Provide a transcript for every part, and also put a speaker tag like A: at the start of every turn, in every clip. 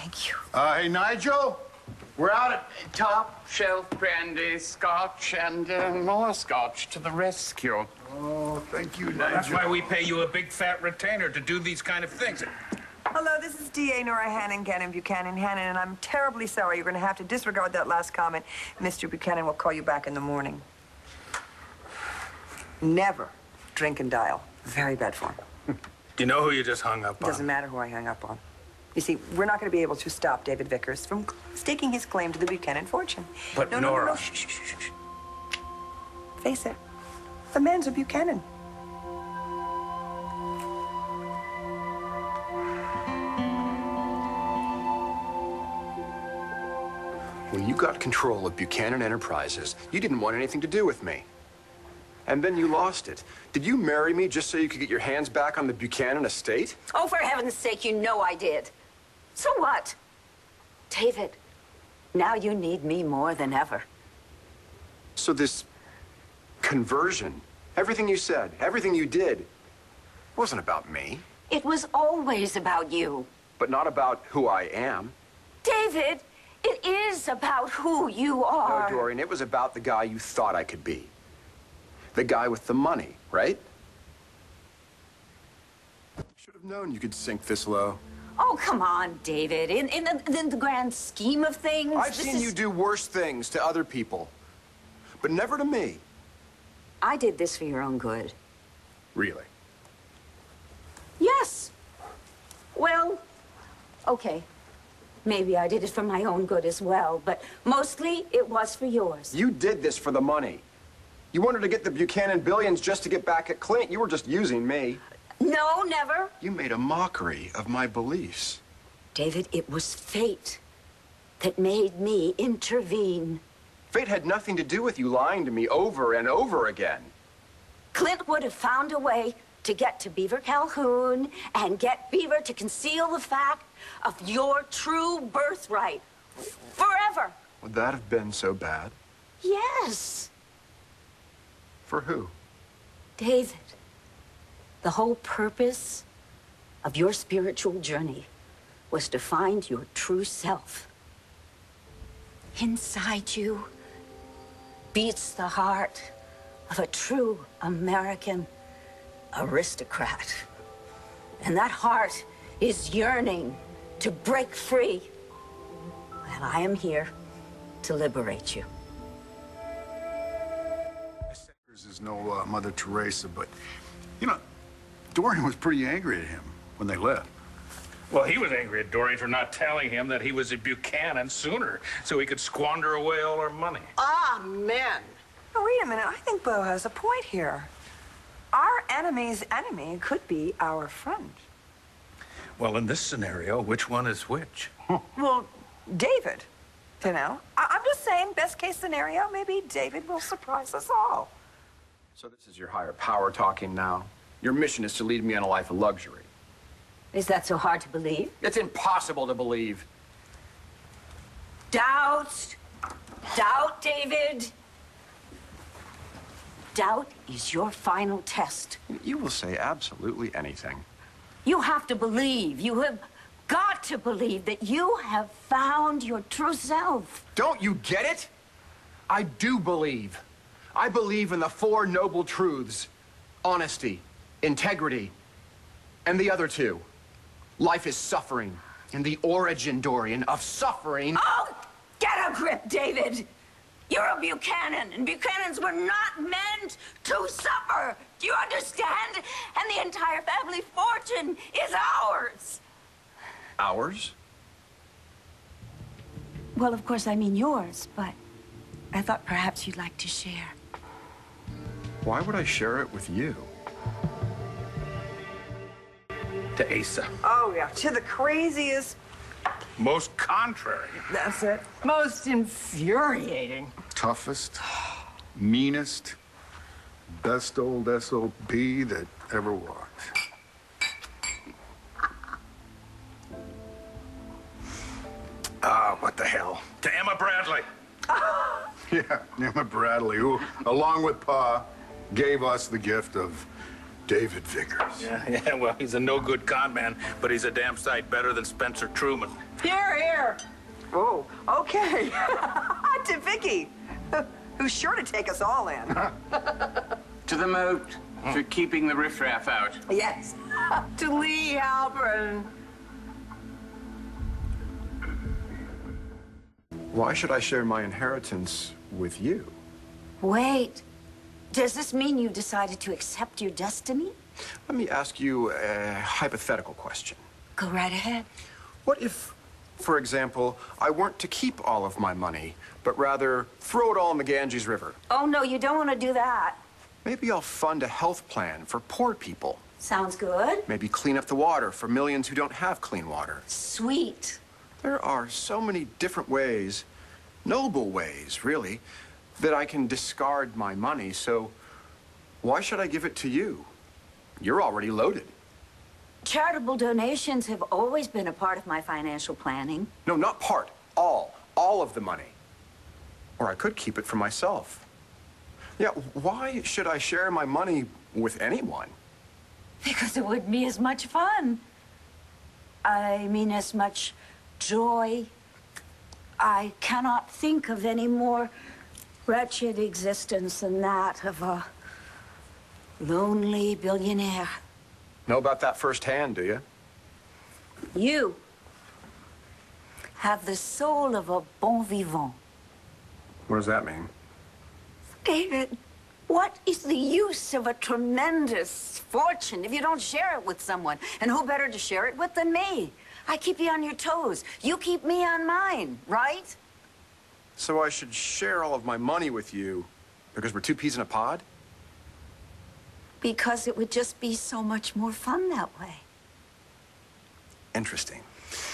A: thank you.
B: Hey, Nigel, we're out at
C: Top shelf brandy, scotch, and more scotch to the rescue.
B: Oh, thank you, Nigel.
D: That's why we pay you a big fat retainer to do these kind of things.
A: Hello, this is D.A. Nora Hannon, Buchanan, and I'm terribly sorry. You're going to have to disregard that last comment. Mr. Buchanan will call you back in the morning. Never drink and dial. Very bad form.
D: Do you know who you just hung up on?
A: Doesn't matter who I hung up on. You see, we're not going to be able to stop David Vickers from staking his claim to the Buchanan fortune.
D: But
A: no,
D: Nora...
A: No. Shh. Face it. The man's a Buchanan.
E: When you got control of Buchanan Enterprises, you didn't want anything to do with me. And then you lost it. Did you marry me just so you could get your hands back on the Buchanan estate?
F: Oh, for heaven's sake, you know I did. So what? David, now you need me more than ever.
E: So this conversion, everything you said, everything you did, wasn't about me.
F: It was always about you.
E: But not about who I am.
F: David, it is about who you are.
E: No, Dorian, it was about the guy you thought I could be. The guy with the money, right? Should have known you could sink this low.
F: Oh, come on, David. In the grand scheme of things,
E: I've seen you do worse things to other people, but never to me.
F: I did this for your own good.
E: Really?
F: Yes. Well, okay. Maybe I did it for my own good as well, but mostly it was for yours.
E: You did this for the money. You wanted to get the Buchanan billions just to get back at Clint. You were just using me.
F: No, never.
E: You made a mockery of my beliefs.
F: David, it was fate that made me intervene.
E: Fate had nothing to do with you lying to me over and over again.
F: Clint would have found a way to get to Beaver Calhoun and get Beaver to conceal the fact of your true birthright forever.
E: Would that have been so bad?
F: Yes.
E: For who?
F: David, the whole purpose of your spiritual journey was to find your true self. Inside you beats the heart of a true American aristocrat. And that heart is yearning to break free. And I am here to liberate you.
B: Vickers is no Mother Teresa, but, you know, Dorian was pretty angry at him when they left.
D: Well, he was angry at Dorian for not telling him that he was a Buchanan sooner, so he could squander away all our money.
A: Amen. Oh, wait a minute. I think Bo has a point here. Our enemy's enemy could be our friend.
D: Well, in this scenario, which one is which?
A: Well, David, you know. I'm just saying, best case scenario, maybe David will surprise us all.
E: So this is your higher power talking now? Your mission is to lead me on a life of luxury.
F: Is that so hard to believe?
E: It's impossible to believe.
F: Doubt. Doubt, David. Doubt is your final test.
E: You will say absolutely anything.
F: You have to believe. You have got to believe that you have found your true self.
E: Don't you get it? I do believe. I believe in the four noble truths: honesty, integrity, and the other two. Life is suffering, and the origin, Dorian, of suffering...
F: Oh, get a grip, David! You're a Buchanan, and Buchanans were not meant to suffer. Do you understand? And the entire family fortune is ours.
E: Ours?
F: Well, of course, I mean yours, but I thought perhaps you'd like to share.
E: Why would I share it with you?
D: To Asa.
A: Oh, yeah, to the craziest.
D: Most contrary.
A: That's it. Most infuriating.
B: Toughest, meanest, best old SOB that ever walked. What the hell?
D: To Emma Bradley.
B: Yeah, Emma Bradley, who, along with Pa, gave us the gift of David Vickers.
D: Yeah, well, he's a no-good con man, but he's a damn sight better than Spencer Truman.
A: Here, here. Oh, okay. To Vicky, who's sure to take us all in.
C: To the moat for keeping the riffraff out.
A: Yes. To Lee Halpern.
E: Why should I share my inheritance with you?
F: Wait, does this mean you decided to accept your destiny?
E: Let me ask you a hypothetical question.
F: Go right ahead.
E: What if, for example, I weren't to keep all of my money, but rather throw it all in the Ganges River?
F: Oh, no, you don't want to do that.
E: Maybe I'll fund a health plan for poor people.
F: Sounds good.
E: Maybe clean up the water for millions who don't have clean water.
F: Sweet.
E: There are so many different ways, noble ways, really, that I can discard my money, so why should I give it to you? You're already loaded.
F: Charitable donations have always been a part of my financial planning.
E: No, not part. All of the money. Or I could keep it for myself. Yeah, why should I share my money with anyone?
F: Because it would be as much fun. I mean, as much joy. I cannot think of any more wretched existence than that of a lonely billionaire.
E: Know about that firsthand, do you?
F: You have the soul of a bon vivant.
E: What does that mean?
F: David, what is the use of a tremendous fortune if you don't share it with someone? And who better to share it with than me? I keep you on your toes. You keep me on mine, right?
E: So I should share all of my money with you because we're two peas in a pod?
F: Because it would just be so much more fun that way.
E: Interesting.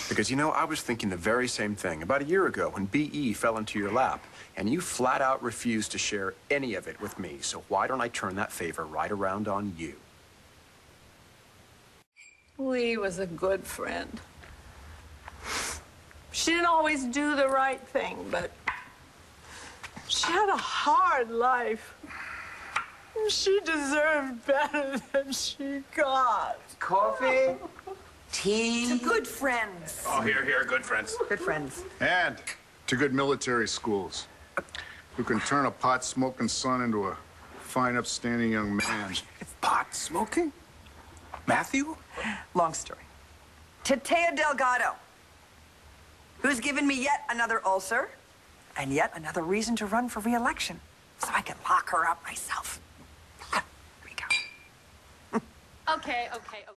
E: Because, you know, I was thinking the very same thing about a year ago when BE fell into your lap, and you flat out refused to share any of it with me. So why don't I turn that favor right around on you?
G: Lee was a good friend. She didn't always do the right thing, but she had a hard life. She deserved better than she got.
C: Coffee? Tea?
A: To good friends.
D: Oh, here, good friends.
A: Good friends.
B: And to good military schools who can turn a pot-smoking son into a fine, upstanding young man.
E: Pot smoking? Matthew?
A: Long story. To Teo Delgado, who's given me yet another ulcer and yet another reason to run for re-election so I can lock her up myself. Here we go.
G: Okay.